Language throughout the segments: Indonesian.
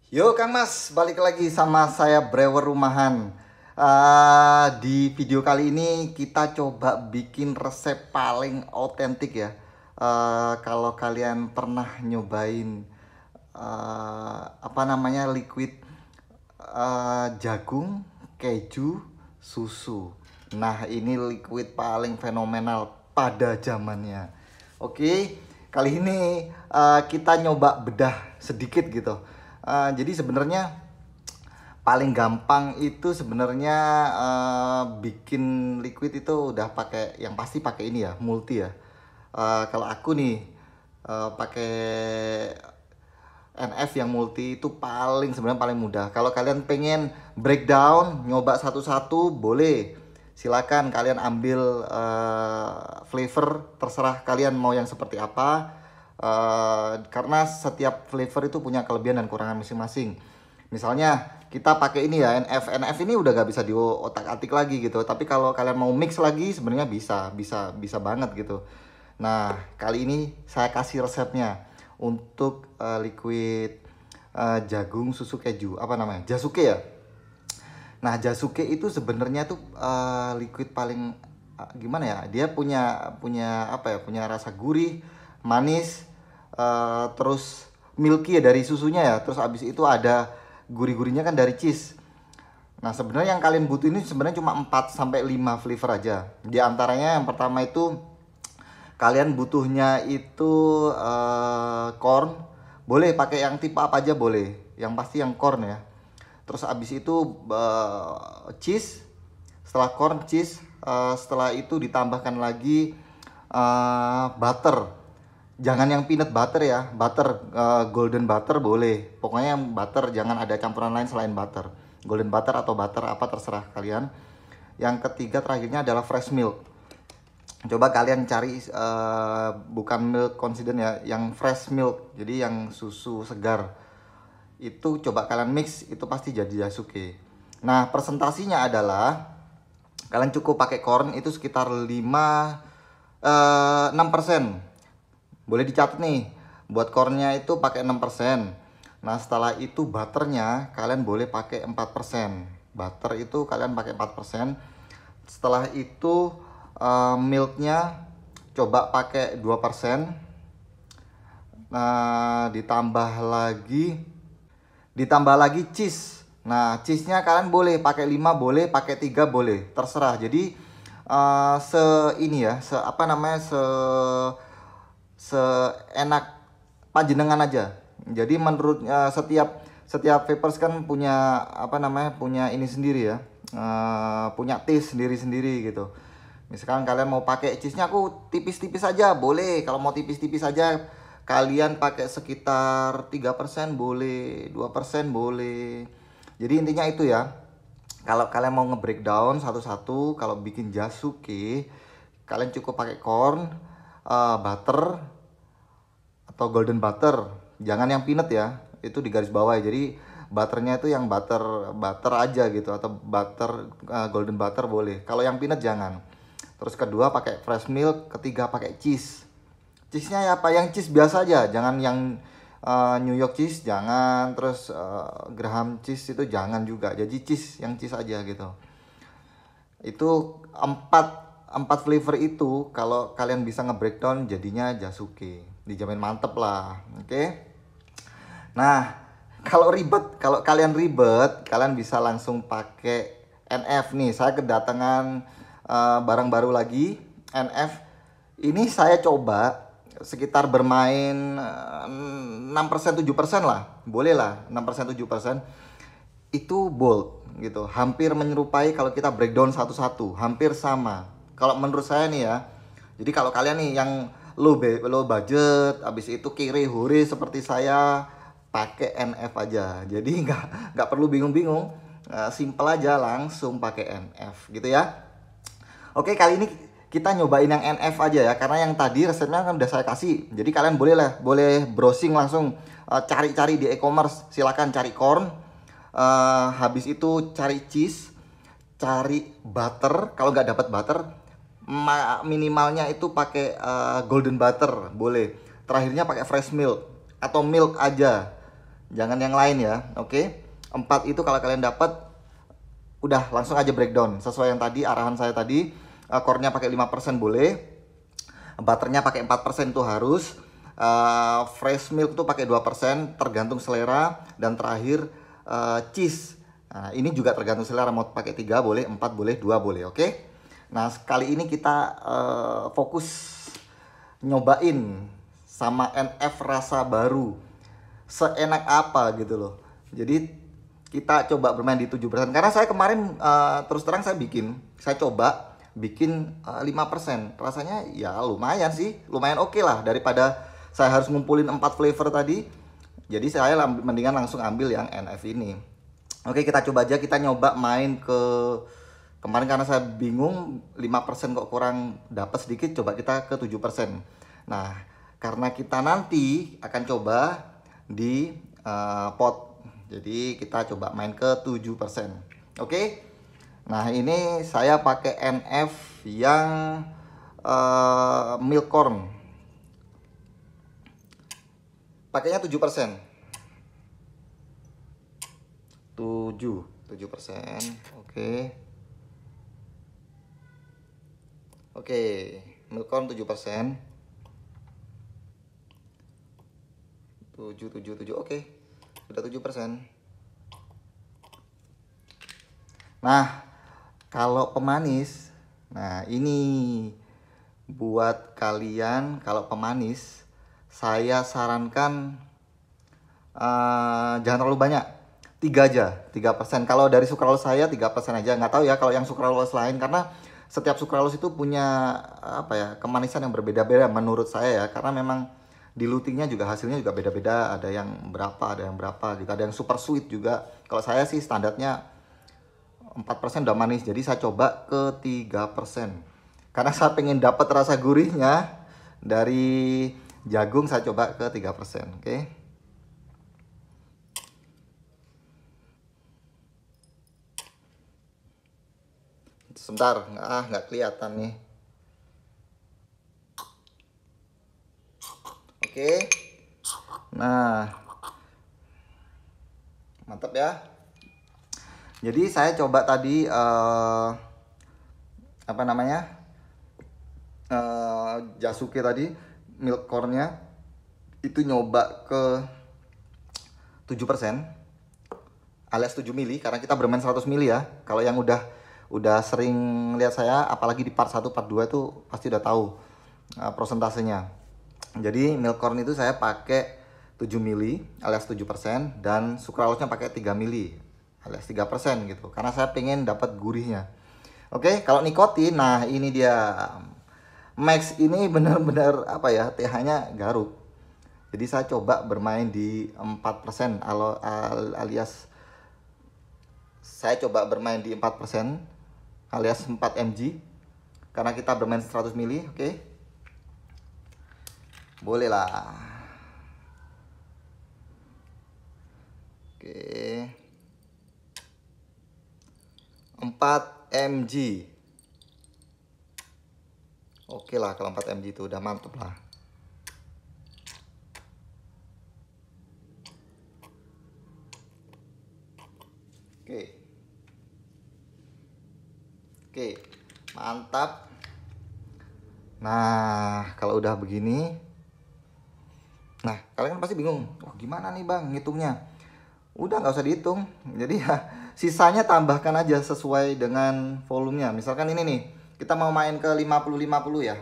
Yo Kang Mas, balik lagi sama saya Brewer Rumahan. Di video kali ini kita coba bikin resep paling otentik ya. Kalau kalian pernah nyobain apa namanya liquid jagung, keju, susu. Nah ini liquid paling fenomenal pada zamannya. Oke, kali ini kita nyoba bedah sedikit gitu. Jadi sebenarnya paling gampang itu sebenarnya bikin liquid itu udah pakai yang pasti pakai ini ya, multi ya. Kalau aku nih pakai NF yang multi itu sebenarnya paling mudah. Kalau kalian pengen breakdown nyoba satu-satu boleh. Silakan kalian ambil flavor terserah kalian mau yang seperti apa. Karena setiap flavor itu punya kelebihan dan kurangan masing-masing. Misalnya kita pakai ini ya NF ini udah gak bisa diotak-atik lagi gitu. Tapi kalau kalian mau mix lagi sebenarnya bisa banget gitu. Nah kali ini saya kasih resepnya untuk liquid jagung susu keju apa namanya jasuke ya. Nah jasuke itu sebenarnya tuh liquid paling gimana ya, dia punya punya apa ya, punya rasa gurih, manis, terus milky ya dari susunya ya, terus abis itu ada gurih-gurihnya kan dari cheese. Nah sebenarnya yang kalian butuh ini sebenarnya cuma 4 sampai 5 flavor aja. Di antaranya yang pertama itu kalian butuhnya itu corn, boleh pakai yang tipe apa aja boleh, yang pasti yang corn ya. Terus abis itu cheese, setelah corn cheese, setelah itu ditambahkan lagi butter. Jangan yang peanut butter ya, butter golden butter boleh. Pokoknya yang butter, jangan ada campuran lain selain butter. Golden butter atau butter apa terserah kalian. Yang ketiga terakhirnya adalah fresh milk. Coba kalian cari bukan milk confident ya, yang fresh milk. Jadi yang susu segar. Itu coba kalian mix, itu pasti jadi jasuke. Nah, presentasinya adalah kalian cukup pakai corn itu sekitar 6%. Boleh dicatat nih, buat cornnya itu pakai 6%. Nah setelah itu butternya kalian boleh pakai 4%. Butter itu kalian pakai 4%. Setelah itu milknya coba pakai 2%. Nah ditambah lagi cheese. Nah cheese-nya kalian boleh pakai 5, boleh pakai 3, boleh terserah. Jadi se ini ya, se apa namanya, seenak panjenengan aja. Jadi menurut setiap vapers kan punya apa namanya, punya ini sendiri ya, punya taste sendiri-sendiri gitu. Misalkan kalian mau pakai cheese-nya aku tipis-tipis aja boleh. Kalau mau tipis-tipis aja kalian pakai sekitar 3% boleh, 2% boleh. Jadi intinya itu ya. Kalau kalian mau nge-breakdown satu-satu, kalau bikin jasuke kalian cukup pakai corn, butter atau golden butter. Jangan yang peanut ya, itu di garis bawah ya. Jadi butternya itu yang butter butter aja gitu, atau butter golden butter boleh. Kalau yang peanut jangan. Terus kedua pakai fresh milk, ketiga pakai cheese. Cheese-nya ya apa, yang cheese biasa aja, jangan yang New York cheese jangan, terus Graham cheese itu jangan juga. Jadi cheese, yang cheese aja gitu. Itu empat flavor itu kalau kalian bisa nge-breakdown jadinya jasuke. Dijamin mantep lah. Oke. Nah, kalau kalian ribet, kalian bisa langsung pakai NF nih. Saya kedatangan barang baru lagi, NF. Ini saya coba sekitar bermain 6% 7% lah. Boleh lah 6% 7%. Itu bold gitu, hampir menyerupai kalau kita breakdown satu-satu, hampir sama kalau menurut saya nih ya. Jadi kalau kalian nih yang low budget, habis itu kiri hore seperti saya, pakai NF aja. Jadi nggak perlu bingung-bingung, simple aja langsung pakai NF gitu ya. Oke, kali ini kita nyobain yang NF aja ya, karena yang tadi resepnya kan udah saya kasih. Jadi kalian boleh browsing langsung, cari-cari di e-commerce, silakan cari corn. Habis itu cari cheese, cari butter. Kalau nggak dapat butter, minimalnya itu pakai golden butter boleh. Terakhirnya pakai fresh milk atau milk aja. jangan yang lain ya. Oke. 4 itu kalau kalian dapat, udah langsung aja breakdown sesuai yang tadi arahan saya tadi. Core-nya pakai 5% boleh, butternya pakai 4% tuh harus, fresh milk tuh pakai 2% tergantung selera, dan terakhir cheese. Nah, ini juga tergantung selera, mau pakai 3 boleh, 4 boleh, 2 boleh. Oke. Nah, kali ini kita fokus nyobain sama NF rasa baru. Seenak apa gitu loh. Jadi kita coba bermain di 7%. Karena saya kemarin terus terang saya coba bikin 5%. Rasanya ya lumayan sih, lumayan oke lah daripada saya harus ngumpulin 4 flavor tadi. Jadi saya mendingan langsung ambil yang NF ini. Oke, kita coba aja, kita nyoba main ke kemarin karena saya bingung 5% kok kurang dapat sedikit, coba kita ke 7%. Nah, karena kita nanti akan coba di pot. Jadi kita coba main ke 7%. Oke. Nah, ini saya pakai NF yang milk corn. Pakainya 7%. 7%. Oke. Oke, milk corn 7%. 7. Oke. Sudah 7%. Nah, kalau pemanis, nah ini buat kalian kalau pemanis, saya sarankan jangan terlalu banyak, 3 aja, 3%. Kalau dari sukralose saya 3% aja. Nggak tahu ya kalau yang sukralose lain, karena setiap sukralose itu punya apa ya, kemanisan yang berbeda-beda menurut saya ya, karena memang dilutingnya juga hasilnya juga beda-beda, ada yang berapa gitu, ada yang super sweet juga. Kalau saya sih standarnya 4% udah manis, jadi saya coba ke 3%. Karena saya pengen dapat rasa gurihnya dari jagung, saya coba ke 3%. Oke. Sebentar, nggak kelihatan nih. Oke. Nah, mantap ya. Jadi saya coba tadi apa namanya, Jasuke tadi, milk corn-nya itu nyoba ke 7%, alias 7 mili, karena kita bermain 100 mili ya. Kalau yang udah sering lihat saya, apalagi di part 1, part 2 itu pasti udah tahu prosentasenya. Jadi milk corn itu saya pakai 7 mili alias 7%, dan sukralose-nya pakai 3 mili alias 3% gitu. Karena saya pengen dapat gurihnya. Oke, kalau nikotin, nah ini dia. Max ini benar-benar apa ya, TH-nya garuk. Jadi saya coba bermain di 4%, alias saya coba bermain di 4% alias 4 mg. Karena kita bermain 100 mili, oke. Boleh lah. Oke. 4 mg. Oke lah, kalau 4 mg itu udah mantep lah. Oke. Oke, mantap. Nah, kalau udah begini, nah kalian pasti bingung, wah gimana nih bang ngitungnya? Udah nggak usah dihitung, jadi ya sisanya tambahkan aja sesuai dengan volumenya. Misalkan ini nih, kita mau main ke 50-50 ya.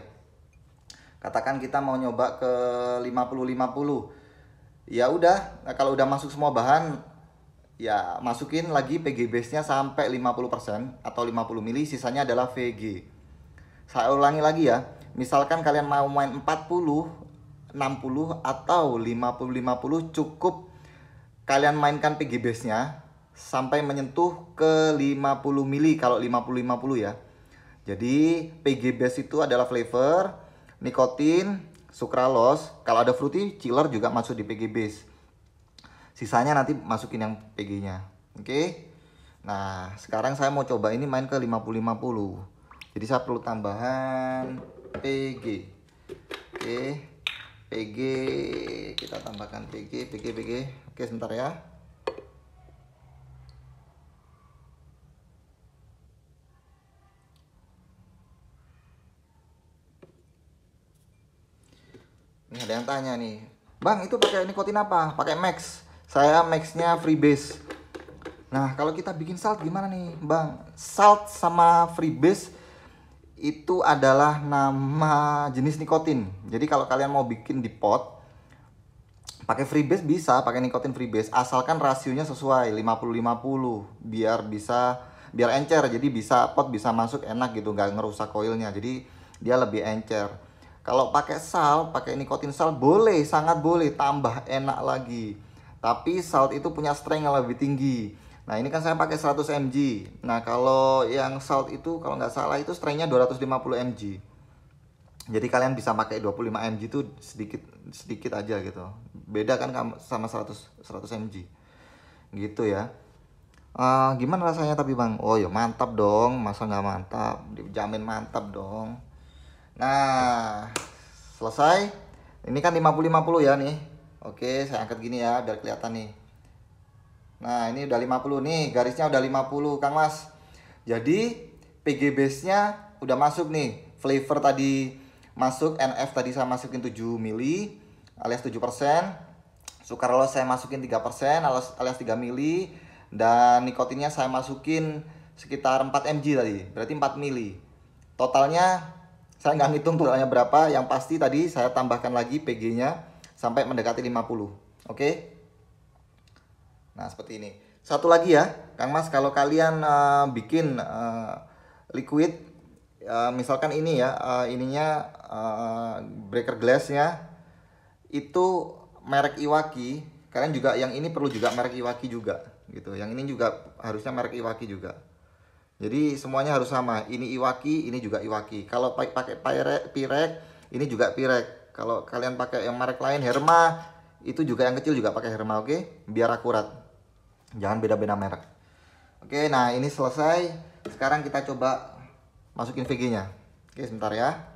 Katakan kita mau nyoba ke 50-50. Ya udah, nah, kalau udah masuk semua bahan, ya masukin lagi PG base-nya sampai 50% atau 50 mili, sisanya adalah VG. Saya ulangi lagi ya. Misalkan kalian mau main 40, 60 atau 50-50, cukup kalian mainkan PG base-nya sampai menyentuh ke 50 mili kalau 50-50 ya. Jadi PG base itu adalah flavor, nikotin, sukralose. Kalau ada fruity, chiller juga masuk di PG base. Sisanya nanti masukin yang PG-nya. Oke. Nah, sekarang saya mau coba ini main ke 50-50. Jadi saya perlu tambahan PG. Oke. PG, kita tambahkan PG. Oke, sebentar ya. Ini ada yang tanya nih, Bang, itu pakai nikotin apa? Pakai Max. Saya Maxnya Freebase. Nah, kalau kita bikin salt gimana nih, Bang? Salt sama Freebase itu adalah nama jenis nikotin. Jadi kalau kalian mau bikin di pot, pakai Freebase bisa, pakai nikotin Freebase, asalkan rasionya sesuai 50-50 biar encer. Jadi pot bisa masuk enak gitu, nggak ngerusak koilnya. Jadi dia lebih encer. Kalau pakai salt, pakai nikotin salt boleh, sangat boleh, tambah enak lagi. Tapi salt itu punya strength yang lebih tinggi. Nah, ini kan saya pakai 100 mg. Nah, kalau yang salt itu kalau nggak salah itu strength-nya 250 mg. Jadi kalian bisa pakai 25 mg itu sedikit aja gitu. Beda kan sama 100 mg. Gitu ya. Gimana rasanya tapi, Bang? Oh ya mantap dong, masa nggak mantap? Dijamin mantap dong. Nah, selesai. Ini kan 50-50 ya nih. Oke, saya angkat gini ya biar kelihatan nih. Nah, ini udah 50 nih, garisnya udah 50 Kang Mas. Jadi PG base-nya udah masuk nih. Flavor tadi masuk, NF tadi saya masukin 7 mili alias 7%. Sucralose saya masukin 3% alias 3 mili. Dan nikotinnya saya masukin sekitar 4 mg tadi, berarti 4 mili. Totalnya saya nggak ngitung totalnya berapa, yang pasti tadi saya tambahkan lagi PG-nya sampai mendekati 50. Oke? Nah, seperti ini. Satu lagi ya, Kang Mas, kalau kalian bikin liquid, misalkan ini ya, ininya breaker glassnya itu merek Iwaki, kalian juga yang ini perlu juga merek Iwaki juga, gitu. Yang ini juga harusnya merek Iwaki juga. Jadi semuanya harus sama. Ini Iwaki, ini juga Iwaki. Kalau pakai Pirek, ini juga Pirek. Kalau kalian pakai yang merek lain, Herma, itu juga yang kecil juga pakai Herma, oke? Biar akurat. Jangan beda-beda merek. Oke, nah ini selesai. Sekarang kita coba masukin VG-nya. Oke, sebentar ya.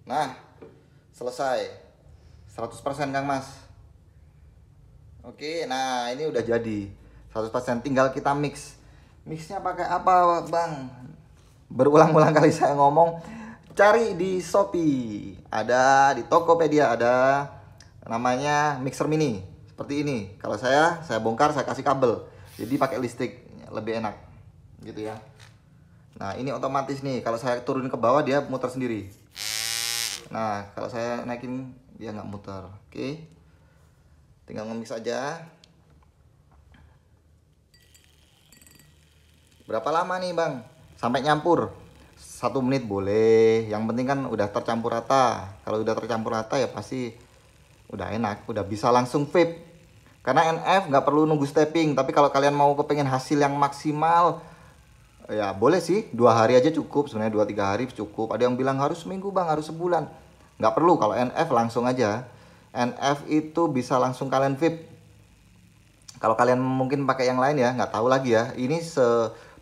Nah, selesai. 100% Kang Mas. Oke, nah ini udah jadi 100%, tinggal kita mix. Mixnya pakai apa, Bang? Berulang-ulang kali saya ngomong, cari di Shopee, ada di Tokopedia, ada namanya mixer mini seperti ini. Kalau saya bongkar, saya kasih kabel, jadi pakai listrik lebih enak gitu ya. Nah, ini otomatis nih, kalau saya turun ke bawah dia muter sendiri. Nah, kalau saya naikin dia nggak muter. Oke, tinggal nge-mix aja. Berapa lama nih, Bang? Sampai nyampur? 1 menit boleh, yang penting kan udah tercampur rata. Kalau udah tercampur rata ya pasti udah enak, udah bisa langsung vape. Karena NF nggak perlu nunggu stepping. Tapi kalau kalian mau kepengen hasil yang maksimal, ya boleh sih, 2 hari aja cukup. Sebenarnya 2-3 hari cukup. Ada yang bilang harus seminggu, Bang, harus sebulan. Nggak perlu, kalau NF langsung aja. NF itu bisa langsung kalian vape. Kalau kalian mungkin pakai yang lain ya, nggak tahu lagi ya. Ini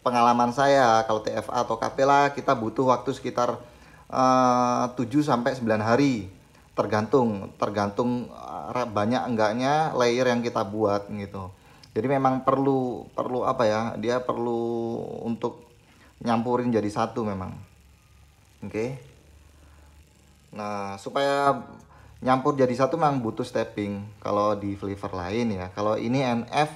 pengalaman saya, kalau TFA atau Capella kita butuh waktu sekitar 7-9 hari, tergantung banyak enggaknya layer yang kita buat gitu. Jadi memang perlu apa ya, dia perlu untuk nyampurin jadi satu memang. Oke. Nah, supaya nyampur jadi satu memang butuh stepping kalau di flavor lain ya. Kalau ini NF,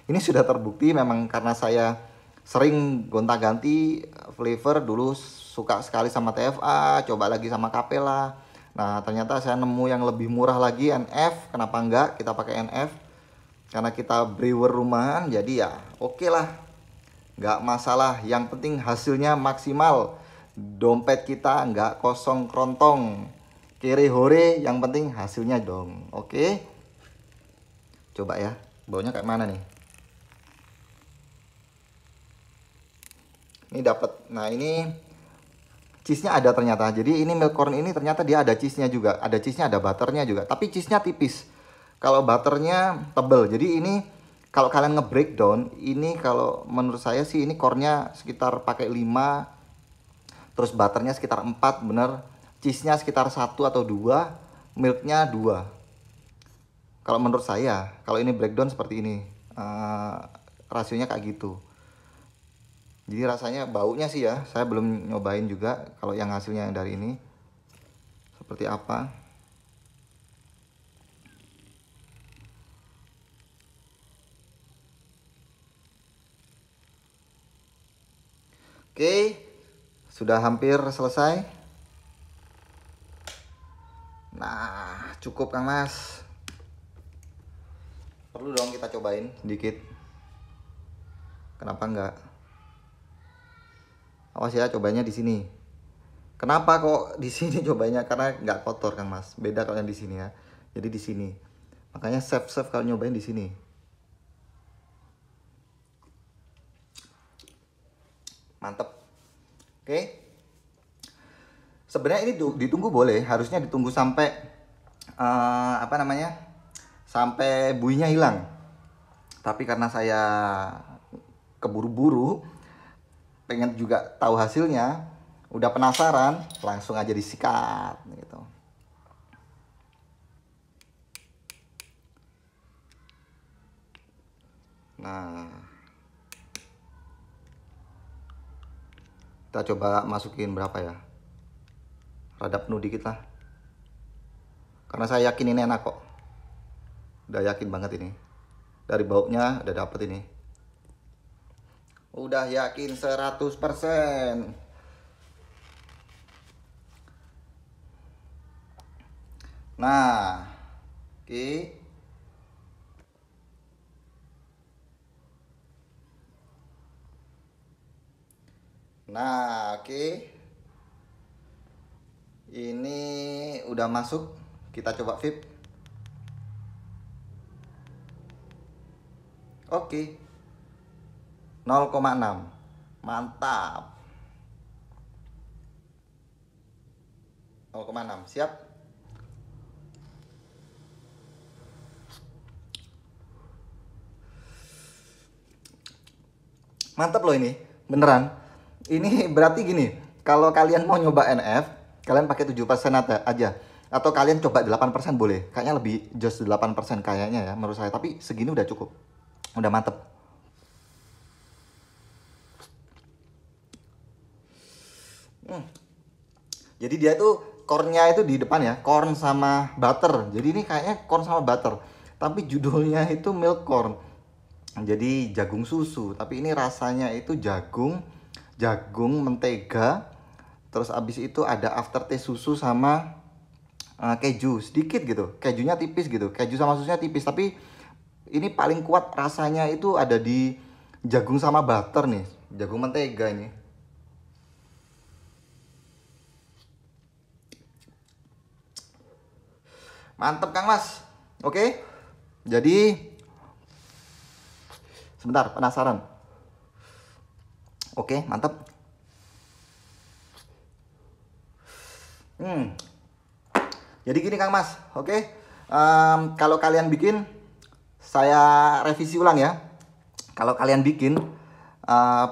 ini sudah terbukti memang, karena saya sering gonta-ganti flavor. Dulu suka sekali sama TFA, coba lagi sama Capella. Nah, ternyata saya nemu yang lebih murah lagi, NF. Kenapa enggak kita pakai NF? Karena kita brewer rumahan, jadi ya oke lah, nggak masalah. Yang penting hasilnya maksimal, dompet kita nggak kosong kerontong, kere hore, yang penting hasilnya dong. Oke, coba ya, baunya kayak mana nih? Ini dapat. Nah, ini cheese-nya ada ternyata. Jadi ini milk corn ini ternyata dia ada cheese-nya juga. Ada cheese-nya, ada butternya juga. Tapi cheese-nya tipis. Kalau butternya tebel. Jadi ini kalau kalian nge-breakdown ini, kalau menurut saya sih ini core-nya sekitar pakai 5, terus butternya sekitar 4, bener. Cheese-nya sekitar 1 atau 2, milk-nya 2. Kalau menurut saya, kalau ini breakdown seperti ini, rasionya kayak gitu. Jadi rasanya, baunya sih ya, saya belum nyobain juga kalau yang hasilnya yang dari ini seperti apa. Oke, sudah hampir selesai. Nah, cukup Kang Mas. Perlu dong kita cobain sedikit. Kenapa enggak? Awas ya, cobanya di sini. Kenapa kok di sini cobanya? Karena nggak kotor Kang Mas. Beda kalau yang di sini ya. Jadi di sini. Makanya chef kalau nyobain di sini. Mantep. Oke. Sebenarnya ini ditunggu boleh, harusnya ditunggu sampai apa namanya? Sampai buihnya hilang. Tapi karena saya keburu-buru, pengen juga tahu hasilnya, udah penasaran, langsung aja disikat gitu. Nah, kita coba masukin berapa ya? Rada penuh dikit lah, karena saya yakin ini enak kok. Udah yakin banget ini, dari baunya udah dapet ini. Udah yakin 100%. Nah, oke. Nah, oke. Ini udah masuk. Kita coba vape. Oke. 0,6. Mantap. 0,6. Siap. Mantap loh ini. Beneran. Ini berarti gini, kalau kalian mau nyoba NF, kalian pakai 7% aja. Atau kalian coba 8% boleh. Kayaknya lebih just 8% kayaknya ya menurut saya. Tapi segini udah cukup. Udah mantep. Jadi dia tuh core-nya itu di depan ya, corn sama butter. Jadi ini kayaknya corn sama butter. Tapi judulnya itu milk corn. Jadi jagung susu, tapi ini rasanya itu jagung mentega. Terus abis itu ada aftertaste susu sama keju sedikit gitu. Kejunya tipis gitu. Keju sama susunya tipis, tapi ini paling kuat rasanya itu ada di jagung sama butter nih. Jagung mentega ini. Mantep Kang Mas. Oke. Jadi sebentar, penasaran. Oke, mantep. Jadi gini Kang Mas, oke. Kalau kalian bikin, saya revisi ulang ya. Kalau kalian bikin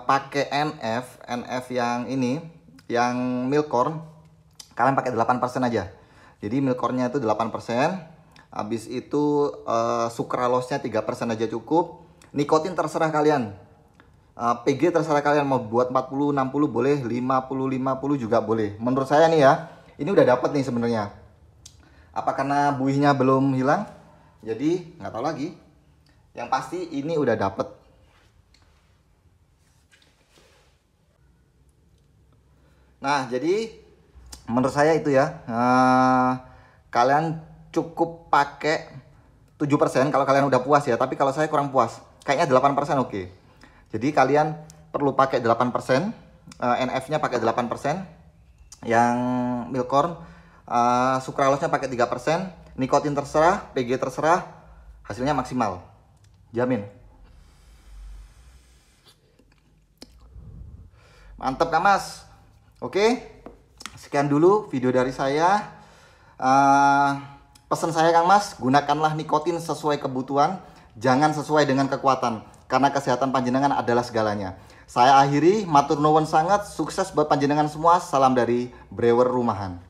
pakai NF yang ini, yang milk corn, kalian pakai 8% aja. Jadi milk cornnya itu 8%. Habis itu sukralose-nya 3% aja cukup. Nikotin terserah kalian. PG terserah kalian mau buat 40, 60 boleh, 50 juga boleh. Menurut saya nih ya, ini udah dapet nih sebenarnya. Apa karena buihnya belum hilang? Jadi nggak tahu lagi. Yang pasti ini udah dapet. Nah, jadi menurut saya itu ya, kalian cukup pakai 7% kalau kalian udah puas ya. Tapi kalau saya kurang puas, kayaknya 8% oke. Jadi kalian perlu pakai 8%, NF-nya pakai 8%, yang milk corn, sukralose-nya pakai 3%, nikotin terserah, PG terserah, hasilnya maksimal. Jamin. Mantap Kak Mas. Oke, sekian dulu video dari saya. Pesan saya Kang Mas, gunakanlah nikotin sesuai kebutuhan. jangan sesuai dengan kekuatan, karena kesehatan panjenengan adalah segalanya. Saya akhiri, matur nuwun sangat, sukses buat panjenengan semua. Salam dari Brewer Rumahan.